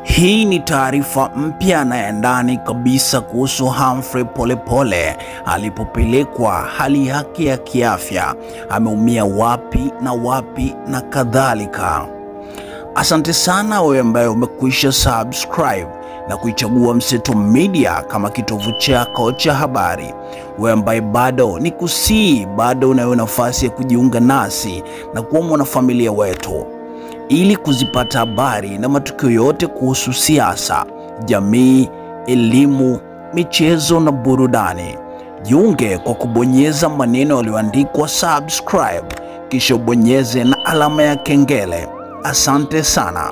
Hii ni taarifa mpya na ya ndani kabisa kuhusu Humphrey Polepole alipopelekwa, hali yake ya kiafya, ameumia wapi na kadhalika. Asante sana wewe ambaye umekwisha subscribe na kuichagua Mseto Media kama kitovu chako cha habari. Wewe ambaye bado ni kusii, bado unayo nafasi ya kujiunga nasi na kuwa mwanafamilia wetu, ili kuzipata habari na matukio yote kuhusu siasa, jamii, elimu, michezo na burudani. Jiunge kwa kubonyeza maneno yaliyoandikwa subscribe, kisha ubonyeze na alama ya kengele. Asante sana.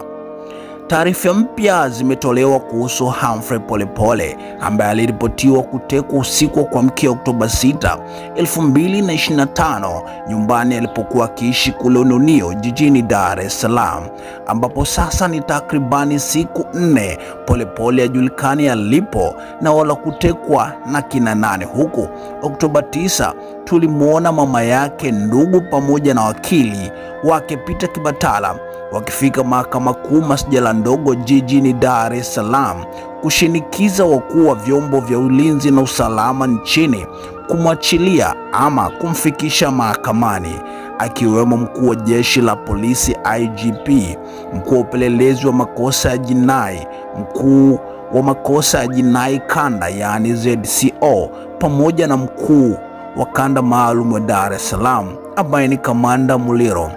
Taarifa mpya zimetolewa kuhusu Humphrey Polepole ambaye aliripotiwa kutekwa usiku wa kuamkia Oktoba 6, 2025 nyumbani alipokuwa akiishi kule Ununio jijini Dar es Salaam, ambapo sasa ni takribani siku 4 Polepole hajulikani alipo na wala kutekwa na kina nane. Huku Oktoba 9 tulimuona mama yake, ndugu pamoja na wakili wake Peter Kibatala wakifika Mahakama Kuu Masjala ndogo jijini Dar es Salaam kushinikiza wakuu wa vyombo vya ulinzi na usalama nchini kumwachilia ama kumfikisha mahakamani, akiwemo mkuu wa jeshi la polisi IGP, mkuu wa upelelezi wa makosa ya jinai, mkuu wa makosa ya jinai kanda yani ZCO, pamoja na mkuu wa kanda maalum wa Dar es Salaam ambaye ni Kamanda Muliro.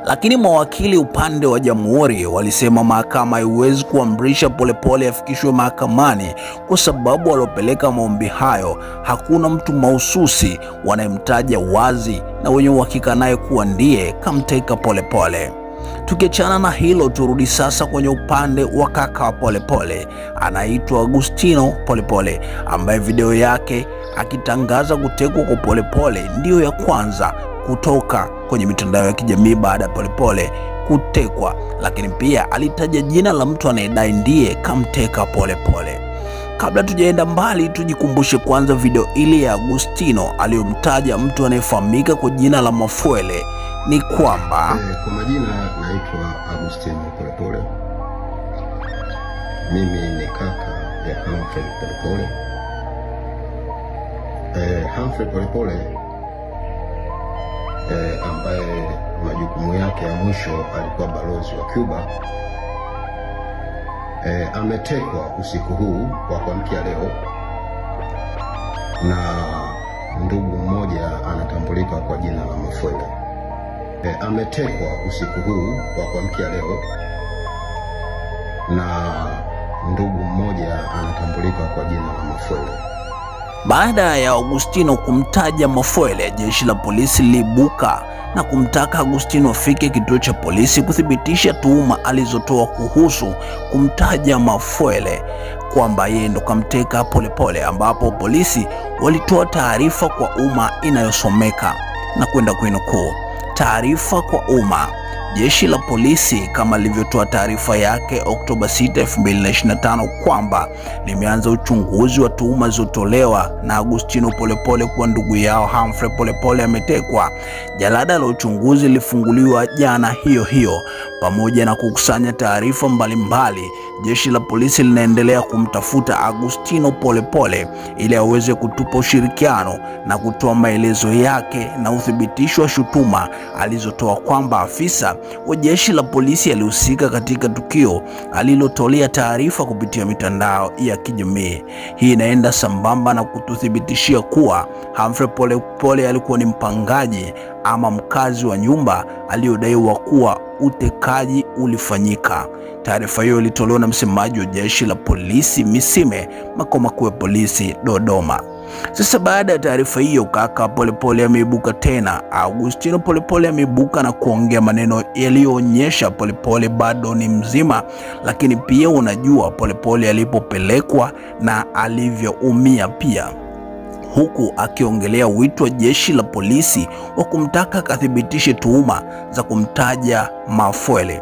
Lakini mawakili upande wa jamhuri walisema mahakama haiwezi kuamrisha Polepole afikishwe mahakamani kwa sababu waliopeleka maombi hayo hakuna mtu mahususi wanayemtaja wazi na wenye uhakika naye kuwa ndiye kamteka Polepole. Tukiachana na hilo, turudi sasa kwenye upande wa kaka wa Polepole, anaitwa Agustino Polepole, ambaye video yake akitangaza kutekwa kwa Polepole ndiyo ya kwanza kutoka kwenye mitandao ya kijamii baada ya Polepole kutekwa, lakini pia alitaja jina la mtu anayedai ndiye kamteka Polepole. Kabla tujaenda mbali, tujikumbushe kwanza video ile ya Agustino aliyomtaja mtu anayefahamika kwa jina la Mafwele. Ni kwamba kwa majina naitwa Agustino Polepole. Mimi ni kaka ya Humphrey Polepole. Humphrey Polepole ambaye majukumu yake ya mwisho alikuwa balozi wa Cuba, ametekwa usiku huu wa kuamkia leo na ndugu mmoja anatambulika kwa jina la Mafwele. Ametekwa usiku huu wa kuamkia leo na ndugu mmoja anatambulika kwa jina la Mafwele. Baada ya Agustino kumtaja Mafwele, jeshi la polisi liliibuka na kumtaka Agustino afike kituo cha polisi kuthibitisha tuhuma alizotoa kuhusu kumtaja Mafwele kwamba yeye ndo kamteka Polepole, ambapo polisi walitoa taarifa kwa umma inayosomeka na kwenda kuinukuu. Taarifa kwa umma. Jeshi la polisi kama lilivyotoa taarifa yake Oktoba 6, 2025 kwamba limeanza uchunguzi wa tuhuma zilizotolewa na Agustino Polepole kwa ndugu yao Humphrey Polepole ametekwa. Jalada la uchunguzi lilifunguliwa jana hiyo pamoja na kukusanya taarifa mbalimbali. Jeshi la polisi linaendelea kumtafuta Agustino Polepole ili aweze kutupa ushirikiano na kutoa maelezo yake na uthibitisho wa shutuma alizotoa kwamba afisa wa jeshi la polisi alihusika katika tukio alilotolea taarifa kupitia mitandao ya kijamii. Hii inaenda sambamba na kututhibitishia kuwa Humphrey Polepole alikuwa ni mpangaji ama mkazi wa nyumba aliyodaiwa kuwa utekaji ulifanyika. Taarifa hiyo ilitolewa na msemaji wa jeshi la polisi Misime, makao makuu ya polisi Dodoma. Sasa baada ya taarifa hiyo, kaka Polepole ameibuka tena. Agustino Polepole ameibuka na kuongea maneno yaliyoonyesha Polepole bado ni mzima, lakini pia unajua Polepole alipopelekwa na alivyoumia pia, huku akiongelea wito wa jeshi la polisi wa kumtaka akathibitishe tuhuma za kumtaja Mafwele,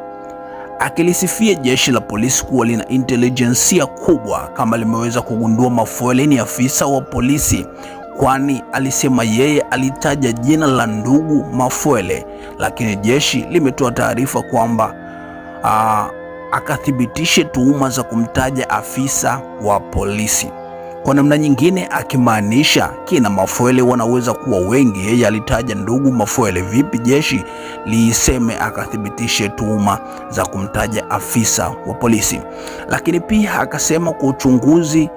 akilisifia jeshi la polisi kuwa lina intelijensia kubwa kama limeweza kugundua Mafwele ni afisa wa polisi kwani alisema yeye alitaja jina la ndugu Mafwele, lakini jeshi limetoa taarifa kwamba akathibitishe tuhuma za kumtaja afisa wa polisi. Kwa namna nyingine akimaanisha kina Mafwele wanaweza kuwa wengi. Yeye alitaja ndugu Mafwele, vipi jeshi liiseme akathibitishe tuhuma za kumtaja afisa wa polisi? Lakini pia akasema kwa uchunguzi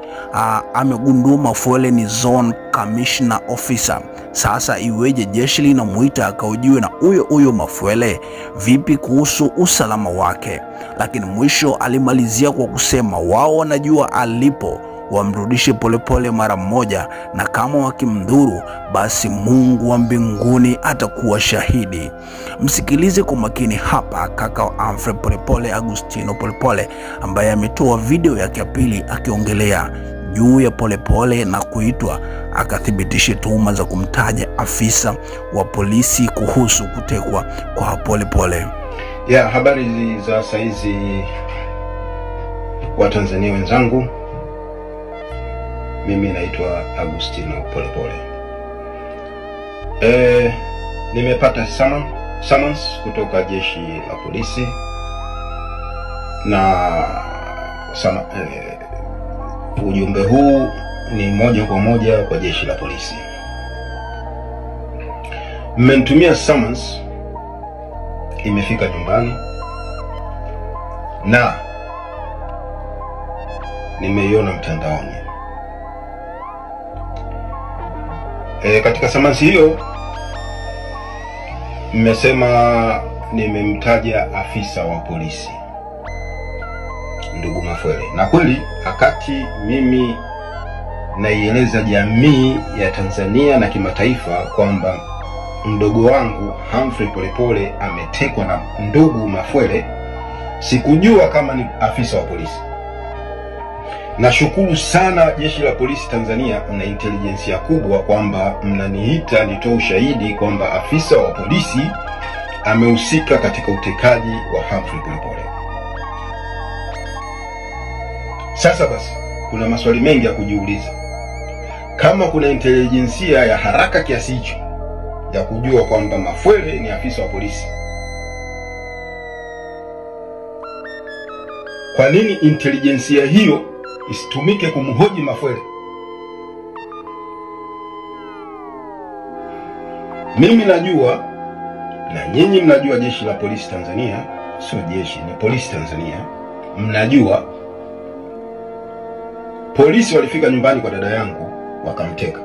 amegundua Mafwele ni zone commissioner officer. Sasa iweje jeshi linamuita akaujiwe na huyo Mafwele? Vipi kuhusu usalama wake? Lakini mwisho alimalizia kwa kusema wao wanajua alipo, wamrudishe polepole mara moja, na kama wakimdhuru basi Mungu wa mbinguni atakuwa shahidi. Msikilize kwa makini hapa kaka wa Humphrey Polepole, Agustino Polepole, ambaye ametoa video yake ya pili akiongelea juu ya Polepole na kuitwa akathibitishe tuhuma za kumtaja afisa wa polisi kuhusu kutekwa kwa Polepole. Habari za saizi wa Tanzania wenzangu. Mimi naitwa Agustino Polepole. Nimepata summons kutoka jeshi la polisi na ujumbe huu ni moja kwa moja kwa jeshi la polisi. Mmenitumia summons, imefika nyumbani na nimeiona mtandaoni. Katika summons hiyo mmesema nimemtaja afisa wa polisi ndugu Mafwele, na kweli wakati mimi naieleza jamii ya Tanzania na kimataifa kwamba mdogo wangu Humphrey Polepole ametekwa na ndugu Mafwele, sikujua kama ni afisa wa polisi. Nashukuru sana jeshi la polisi Tanzania, mna intelijensia kubwa kwamba mnaniita nitoe ushahidi kwamba afisa wa polisi amehusika katika utekaji wa Humphrey Polepole. Sasa basi kuna maswali mengi ya kujiuliza. Kama kuna intelijensia ya haraka kiasi hicho ya kujua kwamba Mafwele ni afisa wa polisi, kwa nini intelijensia hiyo isitumike kumhoji Mafwele? Mimi najua na nyinyi mnajua, jeshi la polisi Tanzania, sio jeshi, ni polisi Tanzania, mnajua polisi walifika nyumbani kwa dada yangu wakamteka,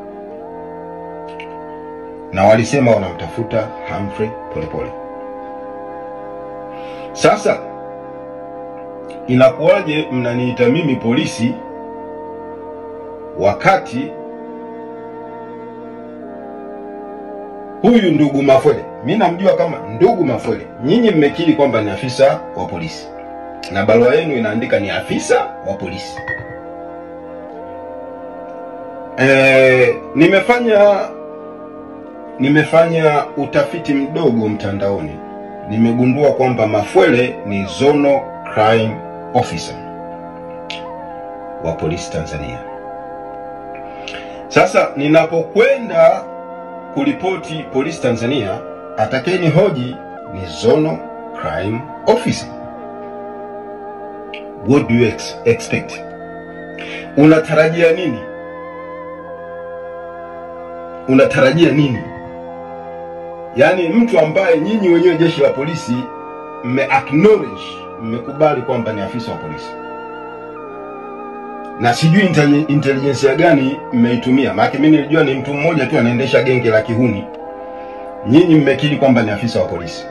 na walisema wanamtafuta Humphrey Polepole. Sasa inakuwaje mnaniita mimi polisi wakati huyu ndugu Mafwele, mimi namjua kama ndugu Mafwele, nyinyi mmekiri kwamba ni afisa wa polisi na barua yenu inaandika ni afisa wa polisi? Nimefanya utafiti mdogo mtandaoni, nimegundua kwamba Mafwele ni Zonal Crime Officer wa polisi Tanzania. Sasa ninapokwenda kuripoti polisi Tanzania, atakeni hoji ni Zonal Crime Officer. What do you expect? Unatarajia nini? Unatarajia nini? Yaani mtu ambaye nyinyi wenyewe jeshi la polisi acknowledge, mmekubali kwamba ni afisa wa polisi, na sijui intelligence gani mmeitumia, maana mimi nilijua ni mtu mmoja tu anaendesha genge la kihuni, nyinyi mmekiri kwamba ni afisa wa polisi.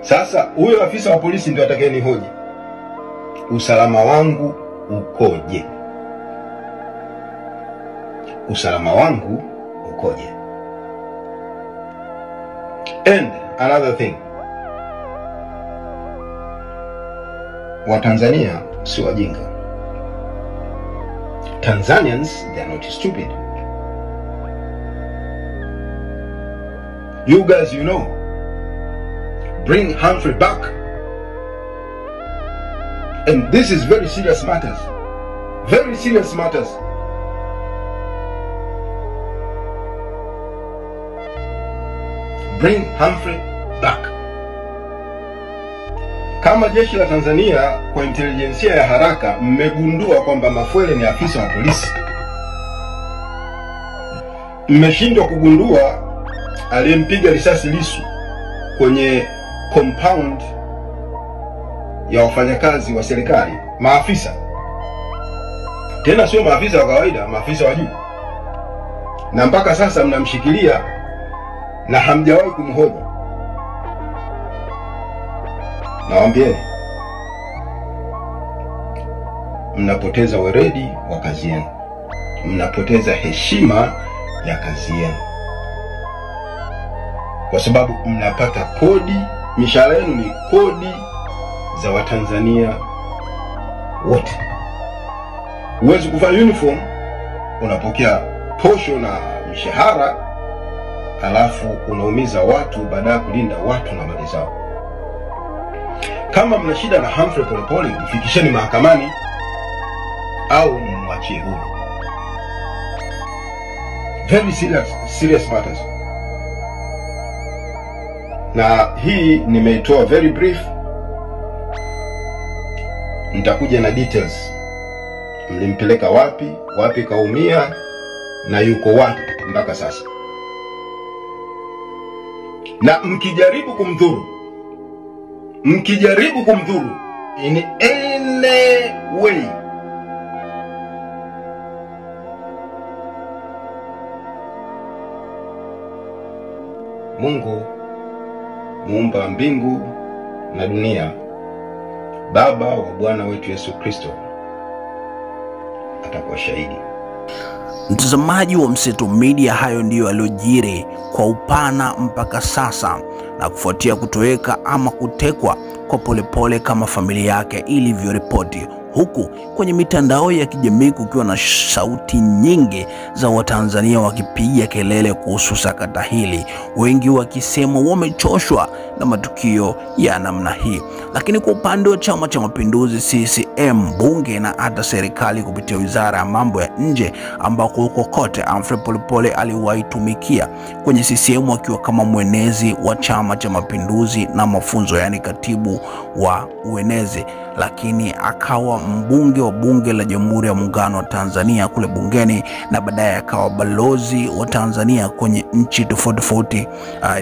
Sasa huyo afisa wa polisi ndio atakayeni hoji usalama wangu ukoje? Usalama wangu ukoje? And another thing, wa Tanzania si wajinga. Tanzanians, they are not stupid. You guys, you know, bring Humphrey back. And this is very serious matters. Very serious matters. Bring Humphrey back. Kama jeshi la Tanzania kwa intelijensia ya haraka mmegundua kwamba Mafwele ni afisa wa polisi, mmeshindwa kugundua aliyempiga risasi Lissu kwenye compound ya wafanyakazi wa serikali, maafisa, tena sio maafisa wa kawaida, maafisa wa juu, na mpaka sasa mnamshikilia na hamjawahi kumhoji. Nawaambieni, mnapoteza weledi wa kazi yenu, mnapoteza heshima ya kazi yenu, kwa sababu mnapata kodi. Mishahara yenu ni kodi za Watanzania wote. Huwezi kuvaa uniform unapokea posho na mishahara, alafu unaumiza watu baada ya kulinda watu na mali zao. Kama mna shida na Humphrey Polepole, mfikisheni mahakamani au mwachie huru. Very serious matters. Na hii nimeitoa very brief. Nitakuja na details. Mlimpeleka wapi kaumia, na yuko wapi mpaka sasa. Na mkijaribu kumdhuru in any way, Mungu muumba mbingu na dunia, Baba wa Bwana wetu Yesu Kristo, atakuwa shahidi. Mtazamaji wa Mseto Media, hayo ndiyo yaliyojiri kwa upana mpaka sasa, na kufuatia kutoweka ama kutekwa kwa Polepole kama familia yake ilivyoripoti, huku kwenye mitandao ya kijamii kukiwa na sauti nyingi za Watanzania wakipiga kelele kuhusu sakata hili, wengi wakisema wamechoshwa na matukio ya namna hii. Lakini kwa upande wa Chama cha Mapinduzi, CCM, bunge na hata serikali kupitia Wizara ya Mambo ya Nje, ambako huko kote Humphrey Polepole aliwaitumikia kwenye CCM akiwa kama mwenezi wa Chama cha Mapinduzi na mafunzo, yani katibu wa uenezi, lakini akawa mbunge wa Bunge la Jamhuri ya Muungano wa Tanzania kule bungeni, na baadaye akawa balozi wa Tanzania kwenye nchi tofauti,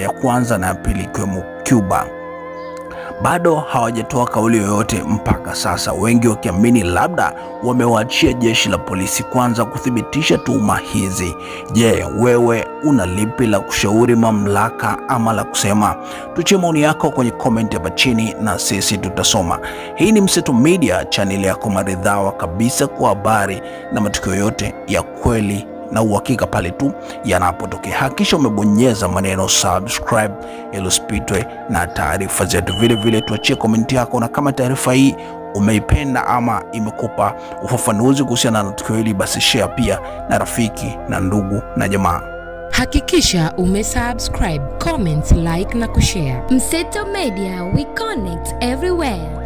ya kwanza na ya pili ikiwemo Cuba. Bado hawajatoa kauli yoyote mpaka sasa, wengi wakiamini labda wamewaachia jeshi la polisi kwanza kuthibitisha tuhuma hizi. Je, wewe una lipi la kushauri mamlaka ama la kusema? Tuachie maoni yako kwenye comment hapa chini na sisi tutasoma. Hii ni Mseto Media, channel yako maridhawa kabisa kwa habari na matukio yote ya kweli na uhakika pale tu yanapotokea. Hakikisha umebonyeza maneno subscribe ili usipitwe na taarifa zetu. Vile vile tuachie comment yako, na kama taarifa hii umeipenda ama imekupa ufafanuzi kuhusiana na tukio hili, basi share pia na rafiki na ndugu na jamaa. Hakikisha umesubscribe, comment, like na kushare. Mseto Media, we connect everywhere.